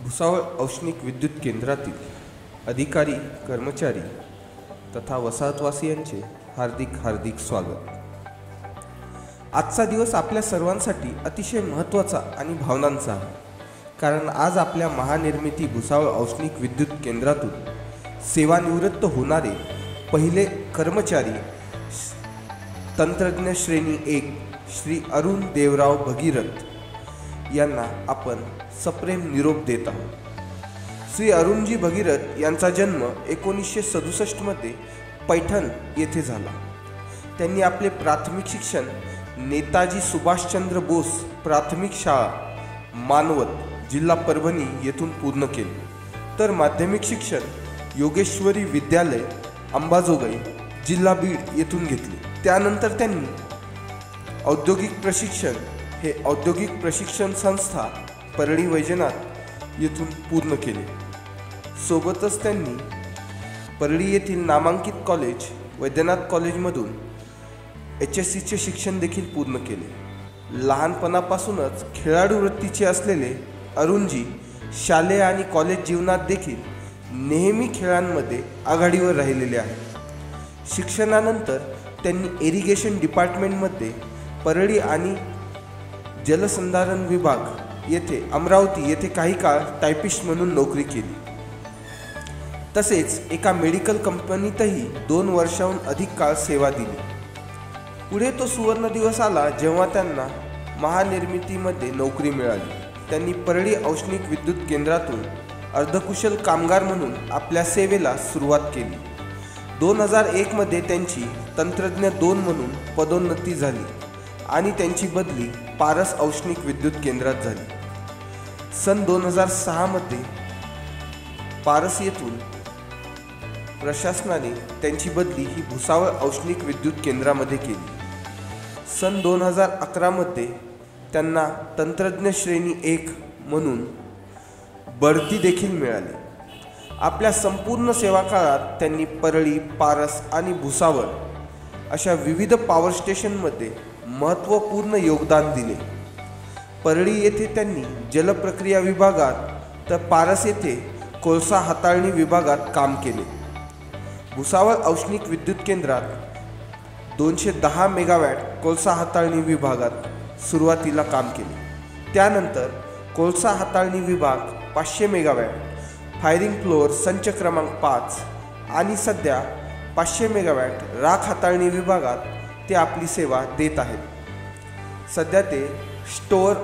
भुसावळ औष्णिक विद्युत केंद्रातील अधिकारी, कर्मचारी तथा वसाहतवासियांचे हार्दिक हार्दिक स्वागत। आजचा दिवस आपल्या सर्वांसाठी अतिशय महत्त्वाचा आणि भावनांचा आहे, कारण आज आपल्या महानिर्मिती भुसावळ औष्णिक विद्युत केंद्रातून सेवानिवृत्त होणारे पहिले कर्मचारी तंत्रज्ञ श्रेणी 1 श्री अरुण देवराव भगीरथ यांना आपण सप्रेम निरोप देत आहोत। श्री अरुणजी भगीरथ यांचा जन्म 1967 मध्ये पैठण येथे झाला। त्यांनी आपले प्राथमिक शिक्षण नेताजी सुभाषचंद्र बोस प्राथमिक शाळा मानवत जिल्हा परभणी येथून पूर्ण केले, तर माध्यमिक शिक्षण योगेश्वरी विद्यालय अंबाजोगाई जिल्हा बीड येथून घेतले। त्यानंतर त्यांनी औद्योगिक प्रशिक्षण संस्था परळी वैजनाथ येथून पूर्ण केले। सोबतच त्यांनी परळी येथील नामांकित कॉलेज वैद्यनाथ कॉलेजमधून HSCचे शिक्षण देखील पूर्ण केले। लहानपणापासूनच खेळाडू वृत्तीचे असलेले अरुणजी शालेय आणि कॉलेज जीवनात देखील नेहमी खेळांमध्ये आघाडीवर राहिलेले आहेत। शिक्षणानंतर त्यांनी इरिगेशन डिपार्टमेंटमध्ये परळी आणि जलसंधारण विभाग येथे अमरावती येथे काही काळ टायपिस्ट म्हणून नोकरी केली। तसेच एका मेडिकल कंपनीतही 2 वर्षांहून अधिक काळ सेवा दिली। पुढे तो सुवर्ण दिवस आला जेव्हा त्यांना महानिर्मितीमध्ये नोकरी मिळाली। त्यांनी परळी औष्णिक विद्युत केंद्रातून अर्धकुशल कामगार म्हणून आपल्या सेवेला सुरुवात केली। 2001 मध्ये त्यांची तंत्रज्ञ 2 म्हणून पदोन्नती झाली आणि त्यांची बदली पारस औष्णिक विद्युत केंद्रात झाली। सन 2006 मध्ये पारस येथून प्रशासनाने त्यांची बदली ही भुसावळ औष्णिक विद्युत केंद्रामध्ये केली। सन 2011 मध्ये त्यांना तंत्रज्ञ श्रेणी 1 म्हणून बढती देखील मिळाली। आपल्या संपूर्ण सेवा काळात त्यांनी परळी, पारस आणि भुसावळ अशा विविध पॉवर स्टेशनमध्ये महत्त्वपूर्ण योगदान दिले। परळी येथे त्यांनी जलप्रक्रिया विभागात तर पारस येथे कोळसा हाताळणी विभागात काम केले। भुसावळ औष्णिक विद्युत केंद्रात 210 मेगावॅट कोळसा हाताळणी विभागात सुरुवातीला काम केले। त्यानंतर कोळसा हाताळणी विभाग 500 मेगावॅट फायरिंग फ्लोअर संच क्रमांक 5 आणि सध्या 500 मेगावॅट राख हाताळणी विभागात ते आपली सेवा देत आहेत। सध्या ते स्टोअर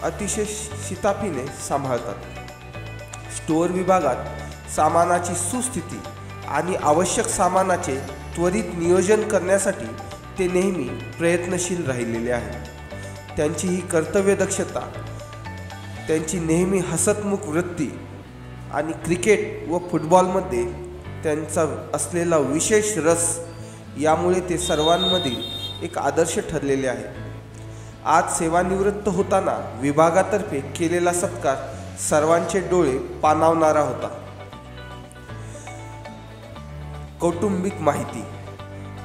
अतिशय शिताफीने सांभाळतात। स्टोअर विभागात सामानाची सुस्थिती आणि आवश्यक सामानाचे त्वरित नियोजन करण्यासाठी ते नेहमी प्रयत्नशील राहिलेले आहेत। त्यांची ही कर्तव्यदक्षता, त्यांची नेहमी हसतमुख वृत्ती आणि क्रिकेट व फुटबॉलमध्ये त्यांचा असलेला विशेष रस यामुळे ते सर्वांमधील एक आदर्श ठरलेले आहे। आज सेवानिवृत्त होताना विभागातर्फे केलेला सत्कार सर्वांचे डोळे पाणावणारा होता। कौटुंबिक माहिती।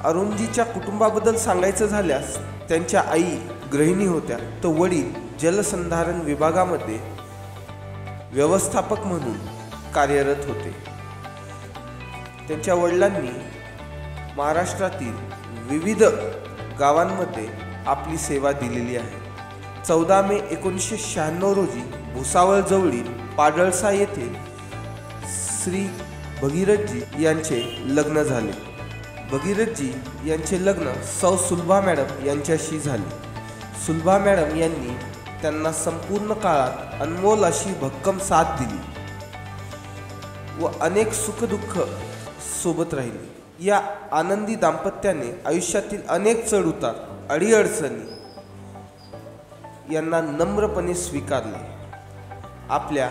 अरुणजीच्या कुटुंबाबद्दल सांगायचं झाल्यास त्यांच्या आई गृहिणी होत्या, तर वडील जलसंधारण विभागामध्ये व्यवस्थापक म्हणून कार्यरत होते। त्यांच्या वडिलांनी महाराष्ट्रातील विविध गावांमध्ये आपली सेवा दिलेली आहे। 14 मे 1996 रोजी भुसावळ जवळील पाडळसा येथे श्री भगीरथजी यांचे लग्न झाले। भगीरथजी यांचे लग्न सौ सुलभा मॅडम यांच्याशी झाले। सुलभा मॅडम यांनी त्यांना संपूर्ण काळात अनमोल अशी भक्कम साथ दिली व अनेक सुखदुःख सोबत राहिले। या आनंदी दाम्पत्याने आयुष्यातील अनेक चढउतार अडीअडचणी यांना नम्रपणे स्वीकारले। आपल्या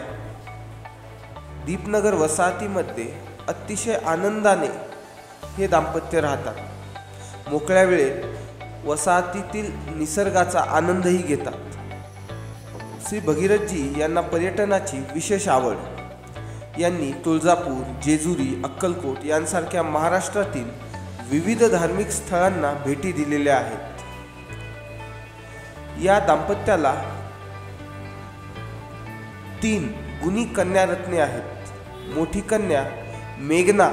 दीपनगर वसाहतीमध्ये अतिशय आनंदाने हे दाम्पत्य राहतात। मोकळ्या वेळेत वसाहतीतील निसर्गाचा आनंदही घेतात। श्री भगीरथजी यांना पर्यटनाची विशेष आवड। यांनी तुळजापूर, जेजुरी, अक्कलकोट यांसारख्या महाराष्ट्रातील विविध धार्मिक स्थळांना भेटी दिलेल्या आहेत। या दाम्पत्याला 3 गुणी कन्या रत्ने आहेत. मोठी कन्या मेघना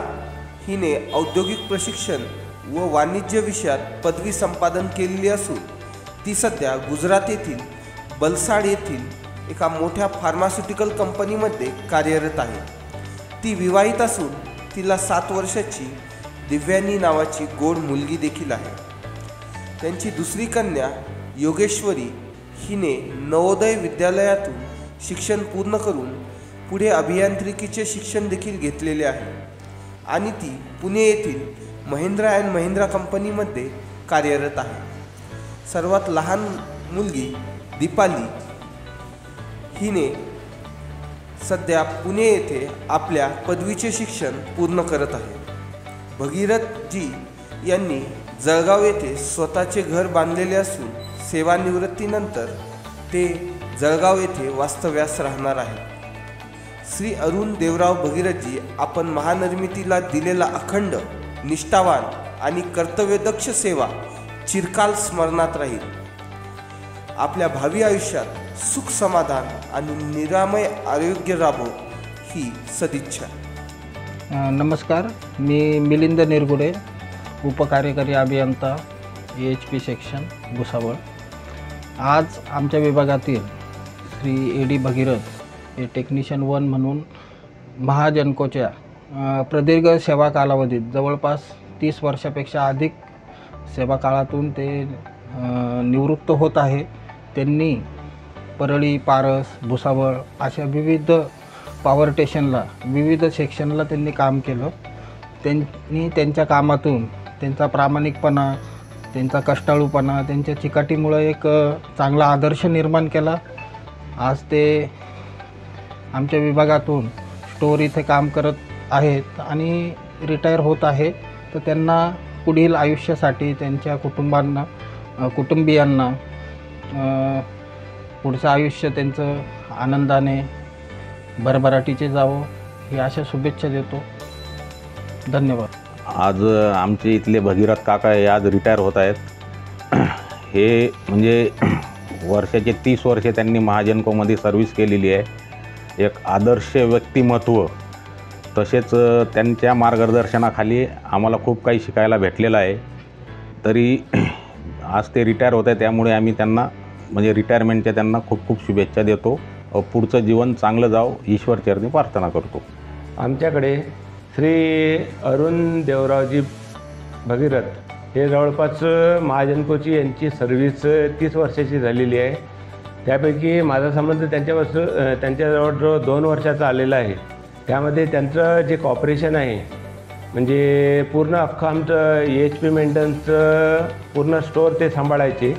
हिने औद्योगिक प्रशिक्षण व वाणिज्य विषयात पदवी संपादन केलेली असून ती सध्या गुजरात येथील बलसाड येथील एका मोठ्या फार्मास्युटिकल कंपनीमध्ये कार्यरत आहे. ती विवाहित असून तिला 7 वर्षाची दिव्यानी नावाची गोड मुलगी देखील आहे. त्यांची दुसरी कन्या योगेश्वरी हिने नवोदय विद्यालयातून शिक्षण पूर्ण करून पुढे अभियांत्रिकीचे शिक्षण देखील घेतलेले आहे आणि ती पुणे येथील महिंद्रा अँड महिंद्रा कंपनीमध्ये कार्यरत आहे. सर्वात लहान मुलगी दीपाली हिने सध्या पुणे येथे आपल्या पदवीचे शिक्षण पूर्ण करत आहे. भगीरथजी यांनी जळगाव येथे स्वतःचे घर बांधलेले असून सेवानिवृत्तीनंतर ते जळगाव येथे वास्तव्यास राहणार आहेत. श्री अरुण देवराव भगीरथजी, आपण महानिर्मितीला दिलेला अखंड, निष्ठावान आणि कर्तव्यदक्ष सेवा चिरकाल स्मरणात राहील. आपल्या भावी आयुष्यात सुख समाधान आणि निरामय आरोग्य लाभो ही सदिच्छा. नमस्कार, मी मिलिंद निरगुडे, उपकार्यकारी अभियंता EHP सेक्शन भुसावळ. आज आमच्या विभागातील श्री AD भगीरथ हे टेक्निशियन 1 म्हणून महाजनकोच्या प्रदीर्घ सेवा कालावधीत जवळपास 30 वर्षापेक्षा अधिक सेवा काळातून ते निवृत्त होत आहे. त्यांनी परळी, पारस, भुसावळ अशा विविध पॉवर स्टेशनला, विविध सेक्शनला त्यांनी काम केलं. त्यांनी त्यांच्या कामातून त्यांचा प्रामाणिकपणा, त्यांचा कष्टाळूपणा, त्यांच्या चिकाटीमुळे एक चांगला आदर्श निर्माण केला. आज ते आमच्या विभागातून स्टोअर इथे काम करत आहेत आणि रिटायर होत आहे. तर त्यांना पुढील आयुष्यासाठी त्यांच्या कुटुंबियांना पुढचं आयुष्य त्यांचं आनंदाने भरभराटीचे जावं ही अशा शुभेच्छा देतो. धन्यवाद. आज आमचे इथले भगीरथ काका हे आज रिटायर होत आहेत. हे म्हणजे वर्षाचे 30 वर्षे त्यांनी महाजनकोमध्ये सर्व्हिस केलेली आहे. एक आदर्श व्यक्तिमत्व, तसेच त्यांच्या मार्गदर्शनाखाली आम्हाला खूप काही शिकायला भेटलेलं आहे. तरी आज ते रिटायर होत आहे, त्यामुळे आम्ही त्यांना म्हणजे रिटायरमेंटच्या त्यांना खूप खूप शुभेच्छा देतो. पुढचं जीवन चांगलं जावं ईश्वरचरणी प्रार्थना करतो. आमच्याकडे श्री अरुण देवरावजी भगीरथ हे जवळपास महाजनकोची यांची सर्व्हिस 30 वर्षाची झालेली आहे. त्यापैकी माझा संबंध त्यांच्याजवळ 2 वर्षाचा आलेला आहे. त्यामध्ये त्यांचं जे कॉपरेशन आहे, म्हणजे पूर्ण अख्खं आमचं EHP मेंटेनन्सचं पूर्ण स्टोअर ते सांभाळायचे.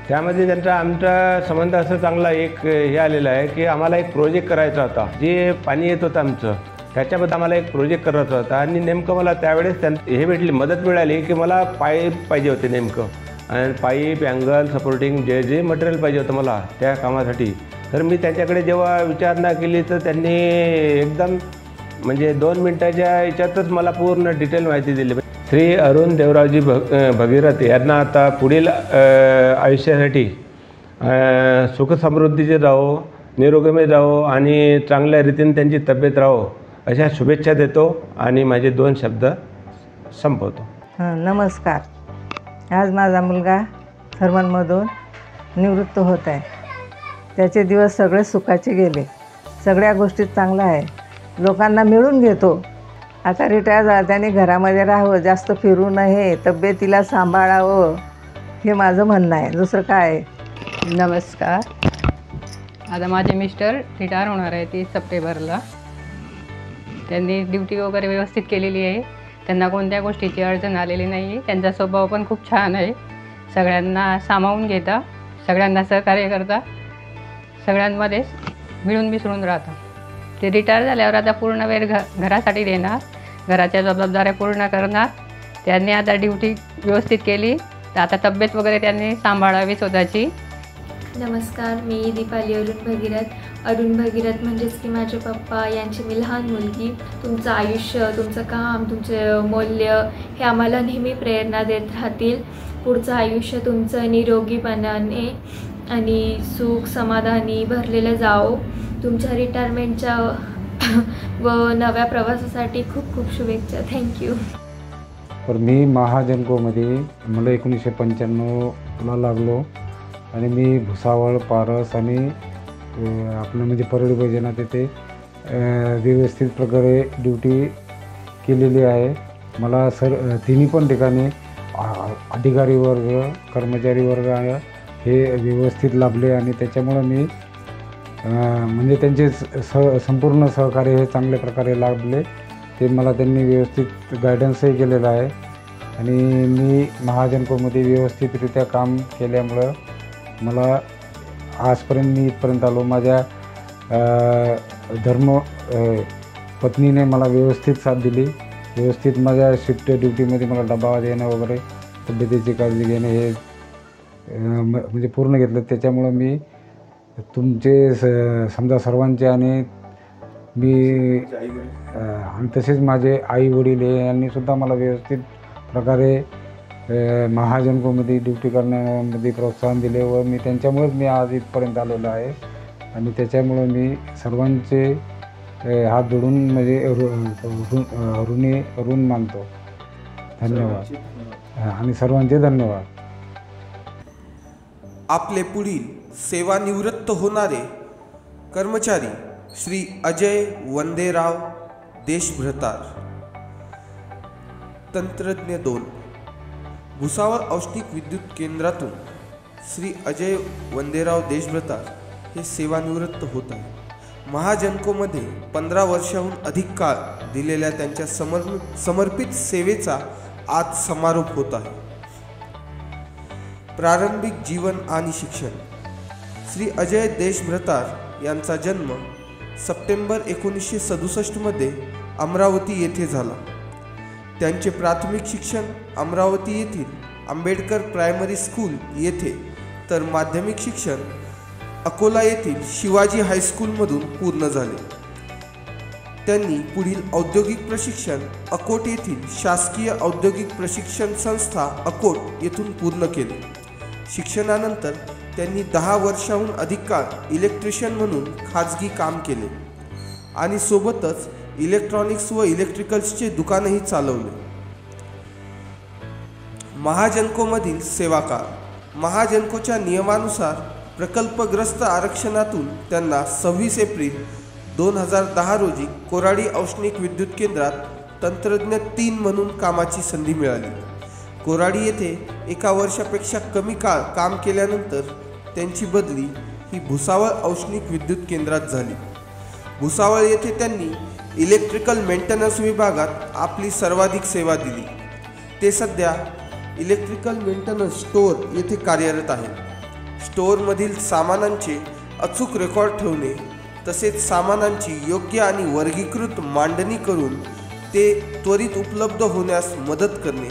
त्यामध्ये आमचा संबंध असं चांगला एक हे आलेला आहे की आम्हाला एक प्रोजेक्ट करायचा होता. जे पाणी येत होतं आमचं, त्याच्याबद्दल आम्हाला एक प्रोजेक्ट करायचा होता आणि नेमकं मला त्यावेळेस हे मदत मिळाली की मला पाईप पाहिजे होते नेमकं, आणि पाईप, अँगल, सपोर्टिंग जे मटेरियल पाहिजे होतं मला त्या कामासाठी. तर मी त्यांच्याकडे जेव्हा विचारणा केली तर त्यांनी एकदम म्हणजे 2 मिनिटाच्या याच्यातच मला पूर्ण डिटेल माहिती दिली. श्री अरुण देवरावजी भगीरथ यांना आता पुढील आयुष्यासाठी सुखसमृद्धीचे राहो, निरोगीमय राहो आणि चांगल्या रीतीने त्यांची तब्येत राहो अशा शुभेच्छा देतो आणि माझे 2 शब्द संपवतो. नमस्कार. आज माझा मुलगा थर्मलमधून निवृत्त होत आहे. त्याचे दिवस सगळे सुखाचे गेले. सगळ्या गोष्टीत चांगला आहे. लोकांना मिळून घेतो. आता रिटायर झाला, त्याने घरामध्ये राहावं, जास्त फिरू नये, तब्येतीला सांभाळावं, हे माझं म्हणणं आहे. दुसरं काय आहे. नमस्कार. आता माझे मिस्टर रिटायर होणार आहे 30 सप्टेंबरला. त्यांनी ड्युटी वगैरे व्यवस्थित केलेली आहे. त्यांना कोणत्या गोष्टीची अडचण आलेली नाही. त्यांचा स्वभाव पण खूप छान आहे. सगळ्यांना सामावून घेता, सगळ्यांना सहकार्य करता, सगळ्यांमध्ये मिळून मिसळून राहता. ते रिटायर झाल्यावर आता पूर्ण वेळ घरासाठी देणार, घराच्या जबाबदाऱ्या पूर्ण करणार. त्यांनी आता ड्युटी व्यवस्थित केली तर आता तब्येत वगैरे त्यांनी सांभाळावी स्वतःची. नमस्कार, मी दीपाली अरुण भगीरथ म्हणजेच की माझे पप्पा यांची मी लहान मुलगी. तुमचं आयुष्य, तुमचं काम, तुमचे मूल्य हे आम्हाला नेहमी प्रेरणा देत राहतील. पुढचं आयुष्य तुमचं निरोगीपणाने आणि सुख समाधानी भरलेलं जाओ. तुमच्या रिटायरमेंटच्या व नव्या प्रवासासाठी खूप खूप शुभेच्छा. थँक्यू. तर मी महाजनकोमध्ये मला 1995ला लागलो आणि मी भुसावळ, पारस आणि आपलं म्हणजे परळी वैजनाथ तिथे व्यवस्थित प्रकारे ड्युटी केलेली आहे. मला तिन्ही पण ठिकाणी अधिकारी वर्ग, कर्मचारी वर्ग हे व्यवस्थित लाभले आणि त्याच्यामुळं मी म्हणजे त्यांचे संपूर्ण सहकार्य हे चांगल्या प्रकारे लाभले. ते मला त्यांनी व्यवस्थित गायडन्सही केलेलं आहे आणि मी महाजनकोमध्ये व्यवस्थितरित्या काम केल्यामुळं मला आजपर्यंत मी इथपर्यंत आलो. माझ्या पत्नीने मला व्यवस्थित साथ दिली. व्यवस्थित माझ्या शिफ्ट ड्युटीमध्ये मला डबा देणं वगैरे, तब्येतीची काळजी घेणं हे म्हणजे पूर्ण घेतलं. त्याच्यामुळं मी तुमचे समजा सर्वांचे आणि मी आणि तसेच माझे आई वडील हे यांनीसुद्धा मला व्यवस्थित प्रकारे महाजनकोमध्ये ड्युटी करण्यामध्ये प्रोत्साहन दिले व मी त्यांच्यामुळेच मी आज इथपर्यंत आलेलो आहे आणि त्याच्यामुळं मी सर्वांचे हात जोडून म्हणजे ऋण मानतो. धन्यवाद आणि सर्वांचे धन्यवाद. आपले पुढील सेवानिवृत्त होणारे कर्मचारी श्री अजय वंदेराव देशभ्रतार, तंत्रज्ञ 2, भुसावळ औष्णिक विद्युत केंद्रातून श्री अजय वंदेराव देशभ्रतार हे सेवानिवृत्त होत आहे. महाजनकोमध्ये 15 वर्षाहून अधिक काळ दिलेल्या त्यांच्या समर्पित सेवेचा आज समारोप होत आहे. प्रारंभिक जीवन आणि शिक्षण. श्री अजय देशभ्रतार यांचा जन्म सप्टेंबर 1967 मध्ये अमरावती येथे झाला. त्यांचे प्राथमिक शिक्षण अमरावती येथील आंबेडकर प्रायमरी स्कूल येथे तर माध्यमिक शिक्षण अकोला येथील शिवाजी हायस्कूलमधून पूर्ण झाले. त्यांनी पुढील औद्योगिक प्रशिक्षण अकोट येथील शासकीय औद्योगिक प्रशिक्षण संस्था अकोट येथून पूर्ण केले. शिक्षणानंतर त्यांनी 10 वर्षाहून अधिक काळ इलेक्ट्रिशियन म्हणून खाजगी काम केले आणि सोबतच इलेक्ट्रॉनिक्स व इलेक्ट्रिकल्सचे दुकानही चालवले. महाजनकोमधील सेवाकाळ. महाजनकोच्या नियमानुसार प्रकल्पग्रस्त आरक्षणातून त्यांना 26 एप्रिल 2010 रोजी कोराडी औष्णिक विद्युत केंद्रात तंत्रज्ञ 3 म्हणून कामाची संधी मिळाली. कोराडी येथे 1 वर्षापेक्षा कमी काळ काम केल्यानंतर त्यांची बदली ही भुसावळ औष्णिक विद्युत केंद्रात झाली. भुसावळ येथे त्यांनी इलेक्ट्रिकल मेंटेनन्स विभागात आपली सर्वाधिक सेवा दिली. ते सध्या इलेक्ट्रिकल मेंटेनन्स स्टोअर येथे कार्यरत आहेत. स्टोअरमधील सामानांचे अचूक रेकॉर्ड ठेवणे तसेच सामानांची योग्य आणि वर्गीकृत मांडणी करून ते त्वरित उपलब्ध होण्यास मदत करणे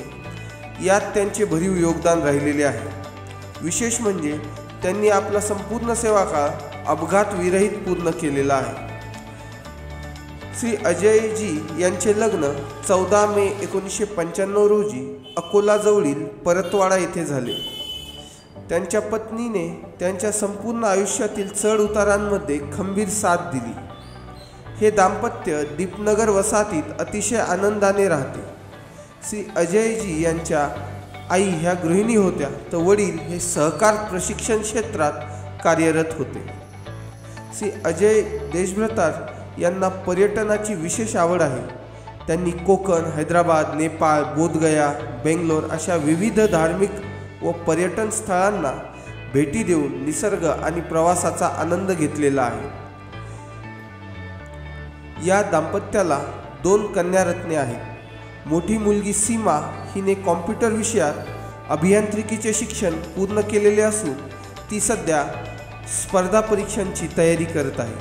यात त्यांचे भरीव योगदान राहिलेले आहे. विशेष म्हणजे त्यांनी आपला संपूर्ण सेवाकाळ अपघातविरहित पूर्ण केलेला आहे. श्री अजयजी यांचे लग्न 14 मे 1995 रोजी अकोलाजवळील परतवाडा येथे झाले. त्यांच्या पत्नीने त्यांच्या संपूर्ण आयुष्यातील चढ उतारांमध्ये खंबीर साथ दिली. हे दाम्पत्य दीपनगर वसाहतीत अतिशय आनंदाने राहते. श्री अजयजी यांच्या आई ह्या गृहिणी होत्या तर वडील हे सहकार प्रशिक्षण क्षेत्रात कार्यरत होते. श्री अजय देशभ्रतार यांना पर्यटनाची विशेष आवड आहे. त्यांनी कोकण, हैदराबाद, नेपाळ, बोधगया, बेंगलोर अशा विविध धार्मिक व पर्यटन स्थळांना भेटी देऊन निसर्ग आणि प्रवासाचा आनंद घेतलेला आहे. या दाम्पत्याला 2 कन्यारत्ने आहेत. मोठी मुलगी सीमा हिने कॉम्प्युटर विषयात अभियांत्रिकीचे शिक्षण पूर्ण केलेले असून ती सध्या स्पर्धा परीक्षांची तयारी करत आहे.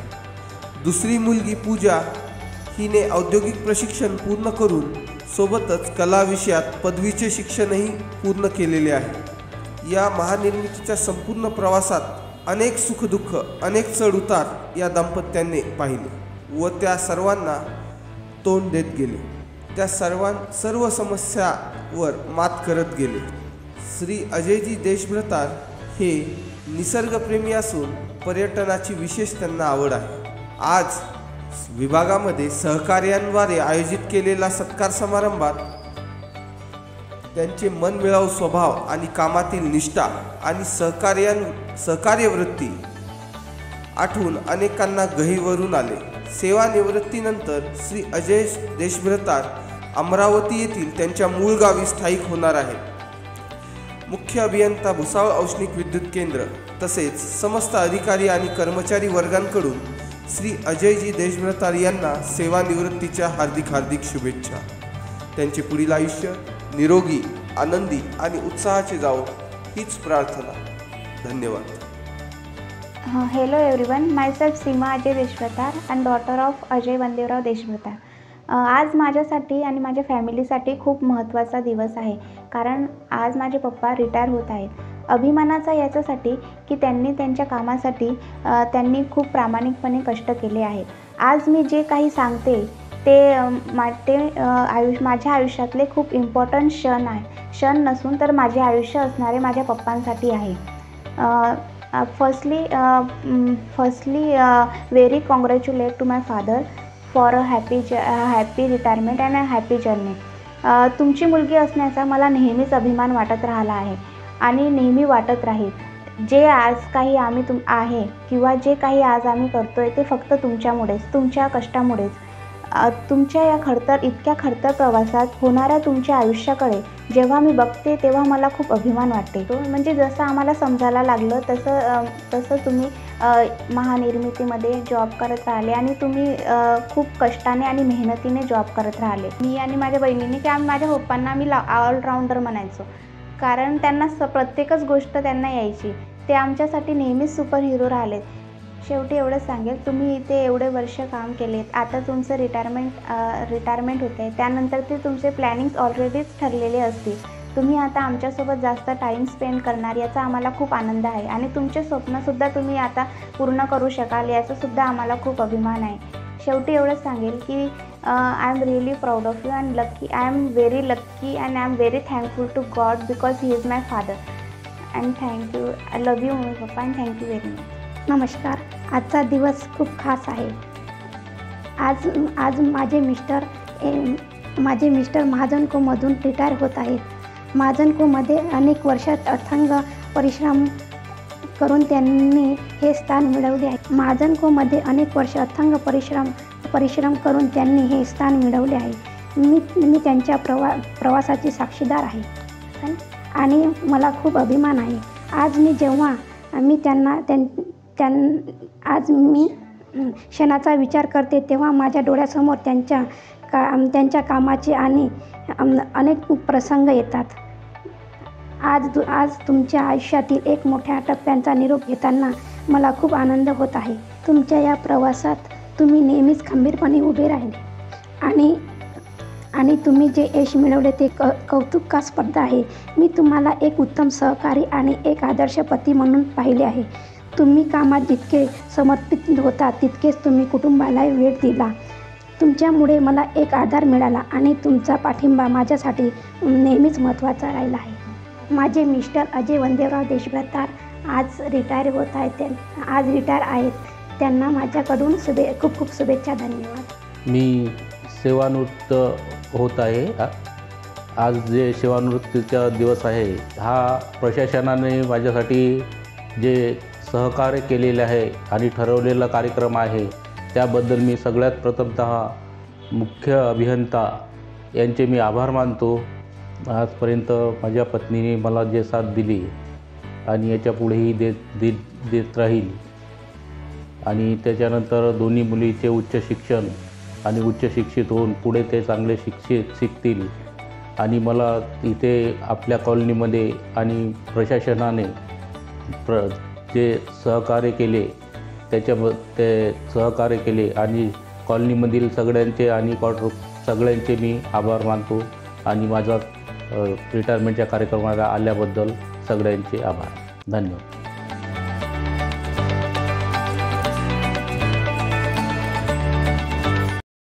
दुसरी मुलगी पूजा हिने औद्योगिक प्रशिक्षण पूर्ण करून सोबतच कला विषयात पदवीचे शिक्षणही पूर्ण केलेले आहे. या महानिर्मितीच्या संपूर्ण प्रवासात अनेक सुखदुःख, अनेक चढउतार या दाम्पत्याने पाहिले व त्या सर्वांना तोंड देत गेले. त्या सर्व समस्यावर मात करत गेले. श्री अजयजी देशभ्रतार हे निसर्गप्रेमी असून पर्यटनाची विशेष त्यांना आवड आहे. आज विभागामध्ये सहकार्यांद्वारे आयोजित केलेला सत्कार समारंभात त्यांचे मनमिळावू स्वभाव आणि कामातील निष्ठा आणि सहकार्यवृत्ती आठवून अनेकांना गहिवरून आले. सेवानिवृत्तीनंतर श्री अजय देशभ्रतार अमरावती येथील त्यांच्या मूळ गावी स्थायिक होणार आहेत. मुख्य अभियंता भुसावळ औष्णिक विद्युत केंद्र तसेच समस्त अधिकारी आणि कर्मचारी वर्गांकडून श्री अजयजी देशभ्रतार यांना सेवानिवृत्तीच्या हार्दिक शुभेच्छा. त्यांचे पुढील आयुष्य निरोगी, आनंदी आणि उत्साहाचे जावो हीच प्रार्थना. धन्यवाद. Hello everyone, myself Seema Ajay Deshbhratar and daughter of Ajay वंदेवराव Deshbhratar. आज माझ्यासाठी आणि माझ्या फॅमिलीसाठी खूप महत्त्वाचा दिवस आहे, कारण आज माझे पप्पा रिटायर होत आहेत. अभिमानाचा याच्यासाठी की त्यांनी त्यांच्या कामासाठी त्यांनी खूप प्रामाणिकपणे कष्ट केले आहेत. आज मी जे काही सांगते ते माझ्या आयुष्यातले खूप इम्पॉर्टंट क्षण नसून तर माझे आयुष्य असणारे माझ्या पप्पांसाठी आहे. Firstly very congratulate to my father for a happy retirement and a happy journey. तुमची मुलगी असण्याचा मला नेहमीच अभिमान वाटत राहिला आहे आणि नेहमी वाटत राहील. जे आज काही आहे किंवा जे काही आज आम्ही करतो आहे ते फक्त तुमच्यामुळेच, तुमच्या कष्टामुळेच. तुमच्या या इतक्या खडतर प्रवासात होणाऱ्या तुमच्या आयुष्याकडे जेव्हा मी बघते तेव्हा मला खूप अभिमान वाटते. म्हणजे जसं आम्हाला समजायला लागलं तसं तुम्ही महानिर्मितीमध्ये जॉब करत राहिले आणि तुम्ही खूप कष्टाने आणि मेहनतीने जॉब करत राहिले. मी आणि माझ्या बहिणीने की माझ्या पप्पांना आम्ही ऑलराऊंडर म्हणायचो, कारण त्यांना प्रत्येकच गोष्ट त्यांना यायची. ते आमच्यासाठी नेहमीच सुपर हिरो राहिलेत. शेवटी एवढंच सांगेल, तुम्ही इथे एवढे वर्ष काम केलेत, आता तुमचं रिटायरमेंट होते आहे, त्यानंतर ते तुमचे प्लॅनिंग्स ऑलरेडीच ठरलेले असतील. तुम्ही आता आमच्यासोबत जास्त टाईम स्पेंड करणार याचा आम्हाला खूप आनंद आहे आणि तुमचे स्वप्नसुद्धा तुम्ही आता पूर्ण करू शकाल याचासुद्धा आम्हाला खूप अभिमान आहे. शेवटी एवढंच सांगेल की I am really proud of you and lucky. I am very lucky and I am very thankful to God because he is my father. And thank you. I love you mummy papa and thank you very much. नमस्कार. आजचा दिवस खूप खास आहे. आज माझे mister महाजनकोमधून retire होत आहेत. महाजनकोमध्ये अनेक वर्षात अथांग परिश्रम करून त्यांनी हे स्थान मिळवले आहे. महाजनकोमध्ये अनेक वर्ष अथांग परिश्रम करून त्यांनी हे स्थान मिळवले आहे. मी त्यांच्या प्रवासाची साक्षीदार आहे आणि मला खूप अभिमान आहे. आज मी क्षणाचा विचार करते तेव्हा माझ्या डोळ्यासमोर त्यांच्या कामाचे आणि अनेक प्रसंग येतात. आज तुमच्या आयुष्यातील एक मोठ्या टप्प्यांचा निरोप घेताना मला खूप आनंद होत आहे. तुमच्या या प्रवासात तुम्ही नेहमीच खंबीरपणे उभे राहिले आणि तुम्ही जे यश मिळवले ते कौतुकास्पद आहे. मी तुम्हाला एक उत्तम सहकारी आणि एक आदर्श पती म्हणून पाहिले आहे. तुम्ही कामात जितके समर्पित होता तितकेच तुम्ही कुटुंबाला वेळ दिला. तुमच्यामुळे मला एक आधार मिळाला आणि तुमचा पाठिंबा माझ्यासाठी नेहमीच महत्त्वाचा राहिला आहे. माझे मिस्टर अजय वंदेवराव देशभ्रतार आज रिटायर आहेत. त्यांना माझ्याकडून खूप खूप शुभेच्छा. धन्यवाद. मी सेवानिवृत्त होत आहे. आज जे सेवानिवृत्तीचा दिवस आहे हा प्रशासनाने माझ्यासाठी जे सहकार्य केलेले आहे आणि ठरवलेला कार्यक्रम आहे त्याबद्दल मी सगळ्यात प्रथमतः मुख्य अभियंता यांचे मी आभार मानतो. आजपर्यंत माझ्या पत्नीने मला जे साथ दिली आणि याच्या पुढेही देत राहील. आणि त्याच्यानंतर दोन्ही मुलीचे उच्च शिक्षण आणि उच्च शिक्षित होऊन पुढे ते चांगले शिकतील आणि मला इथे आपल्या कॉलनीमध्ये आणि प्रशासनाने जे सहकार्य केले ते सहकार्य केले आणि कॉलनीमधील सगळ्यांचे मी आभार मानतो आणि माझा रिटायरमेंटच्या कार्यक्रमाला आल्याबद्दल सगळ्यांचे आभार. धन्यवाद.